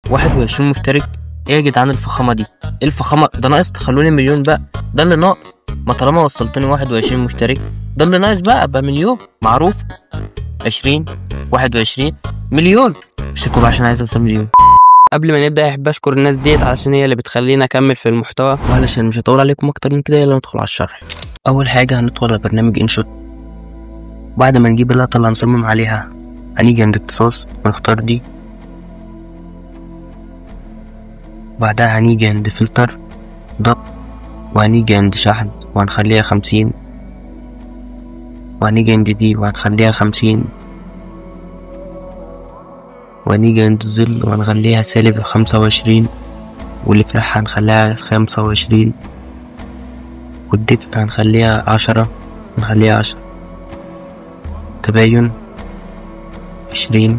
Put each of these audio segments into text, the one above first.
21 مشترك. ايه يا جدعان الفخامة دي؟ ايه الفخامة ده؟ ناقص تخلوني مليون بقى، ده اللي ناقص. ما طالما وصلتني 21 مشترك ده اللي ناقص بقى مليون معروف. 20 21 مليون. اشتركوا بقى عشان عايز اوصل مليون. قبل ما نبدأ احب اشكر الناس ديت علشان هي اللي بتخليني اكمل في المحتوى، وعلشان مش هطول عليكم اكتر من كده يلا ندخل على الشرح. اول حاجة هندخل على برنامج انشوت. بعد ما نجيب اللقطة اللي هنصمم عليها هنيجي عند اختصاص ونختار دي. بعدها هنيجي عند فلتر ضغط، وهنيجي عند شحن وهنخليها 50، وهنيجي عند دي وهنخليها 50، وهنيجي عند الظل وهنخليها سالب 25، والإفراح هنخليها 25، والدفء هنخليها 10، هنخليها 10، تباين 20،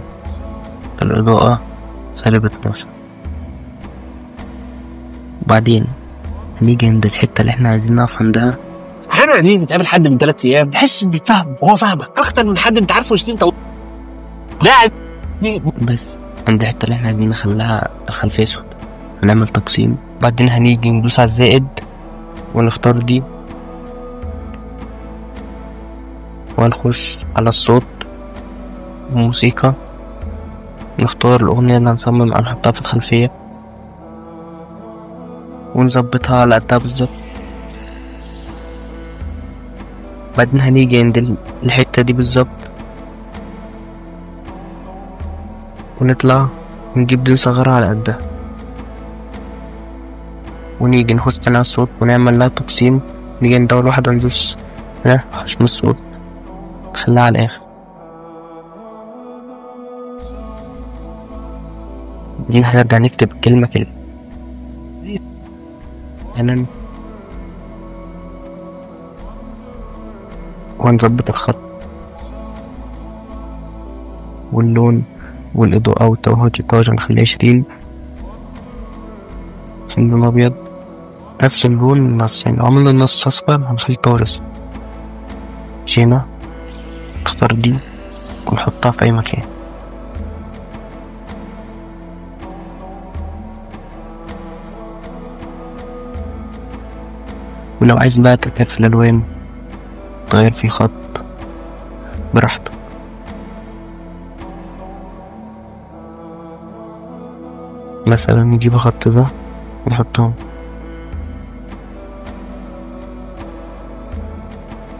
الإضاءة سالب 12. وبعدين هنيجي عند الحتة اللي احنا عايزين نقف عندها. احيانا دي تقابل حد من 3 ايام تحس انه بيفهم وهو فاهمك اكتر من حد انت عارفه 20 طويل. لا بس عند الحتة اللي احنا عايزين نخليها الخلفية اسود هنعمل تقسيم. بعدين هنيجي ندوس على الزائد ونختار دي، وهنخش على الصوت والموسيقى، نختار الأغنية اللي هنصمم هنحطها في الخلفية ونظبطها على قدها بالظبط. بعدين هنيجي عند الحتة دي بالظبط ونطلع ونجيب دي نصغرها على قدها، ونيجي نخش تاني على الصوت ونعمل لها تقسيم. نيجي عند أول واحدة وندوس هنا حجم الصوت نخليها على الآخر. دي هنرجع نكتب كلمة كلمة هنا، وهنظبط الخط واللون والإضاءة والتوهج هنخليه 20، اللون أبيض نفس اللون النص، يعني لو عملنا النص أصفر هنخليه طارس. هنا نختار دي ونحطها في أي مكان. ولو عايز بقى تغير في الألوان تغير في الخط براحتك. مثلا نجيب الخط ده ونحطهم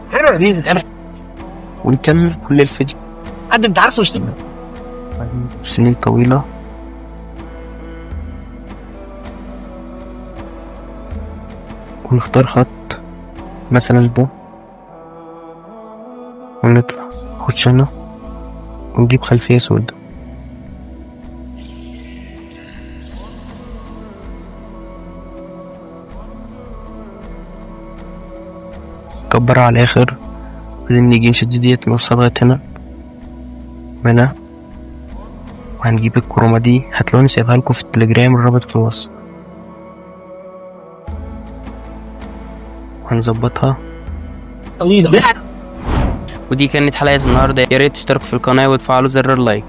احيانا دي تقابل ونكمل كل الفيديو. حد انت عارفه 20 سنين طويلة ونختار خط مثلا ده ونطلع نخش هنا ونجيب خلفية سودة. نكبرها على الآخر، بعدين نيجي نشد ديت نوصلها لغاية هنا وهنا، وهنجيب الكروما دي هتلاقوني سايبها لكم في التليجرام الرابط في الوصف، وهنظبطها طويله. ودي كانت حلقة النهاردة. يا ريت تشتركوا في القناة وتفعلوا زر اللايك.